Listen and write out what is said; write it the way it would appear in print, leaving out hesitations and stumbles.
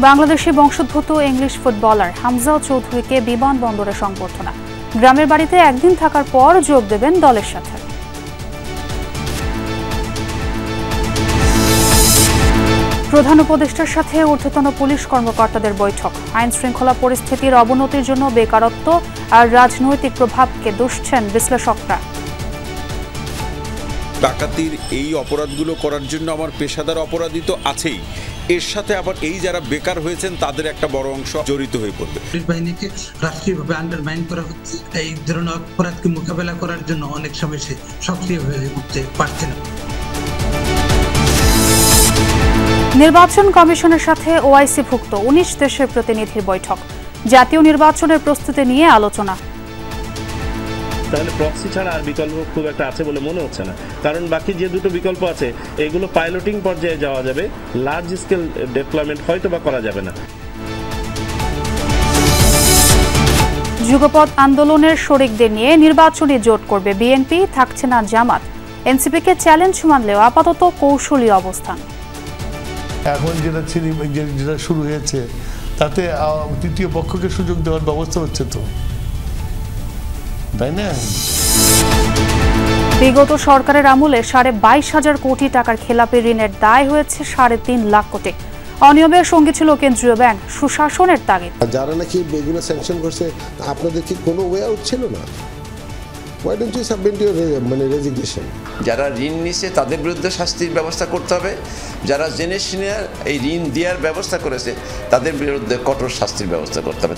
বাংলাদেশি বংশোদ্ভূত English footballer Hamza চৌধুরীকে বিমানবন্দরে সংবর্ধনা। গ্রামের বাড়িতে একদিন থাকার পর যোগ দেবেন দলের সাথে। প্রধান উপদেষ্টার সাথে ঊর্ধ্বতন পুলিশ কর্মকর্তাদের বৈঠক। আইন শৃঙ্খলা পরিস্থিতির অবনতির জন্য বেকারত্ব আর রাজনৈতিক প্রভাবকে দুষছেন বিশ্লেষকরা। ডাকাতির এই অপরাধগুলো করার জন্য আমার পেশাদার অপরাধী তো আছেই, এর সাথে আবার এই যারা বেকার হয়েছেন তাদের একটা বড় অংশ জড়িত হয়ে পড়বে। পুলিশ বাহিনীকে রাষ্ট্রীয়ভাবে আন্ডারমাইন করা হচ্ছে। এই ধরনের অপরাধকে মোকাবেলা করার জন্য অনেক সময় সে সক্রিয় হয়ে উঠতে পারছে না। নির্বাচন কমিশনের সাথে ওআইসিভুক্ত 19 দেশের প্রতিনিধির বৈঠক। জাতীয় নির্বাচনের প্রস্তুতি নিয়ে আলোচনা। তাহলে প্রক্সি ছাড়া আর বিকল্প খুব একটা আছে বলে মনে হচ্ছে না, কারণ বাকি যে দুটো বিকল্প আছে এগুলো পাইলটিং পর্যায়ে যাওয়া যাবে, লার্জ স্কেল ডেভেলপমেন্ট হয়তো বা করা যাবে না। যুগপৎ আন্দোলনের শরিকদের নিয়ে নির্বাচনী জোট করবে বিএনপি, থাকছে না জামাত। এনসিপিকে চ্যালেঞ্জ মানলেও আপাতত কৌশলী অবস্থান। এখন যেটা শুরু হয়েছে তাতে তৃতীয় পক্ষকে সুযোগ দেওয়ার ব্যবস্থা হচ্ছে তো, তাই না? বিগত সরকারের আমলে 22,500 কোটি টাকার খেলাপি ঋণের দায় হয়েছে 3.5 লাখ কোটি। অনিয়মের সঙ্গে ছিল কেন্দ্রীয় ব্যাংক। সুশাসনের তাগিদ। যারা নাকি এগুলো স্যাংশন করছে, আপনাদের কি কোনো ওয়ে আউট ছিল না? Why don't you submit your resignation? যারা ঋণ নিছে তাদের বিরুদ্ধে শাস্তির ব্যবস্থা করতে হবে, যারা জেনে শুনে এই ঋণ দেওয়ার ব্যবস্থা করেছে তাদের বিরুদ্ধে কঠোর শাস্তির ব্যবস্থা করতে হবে।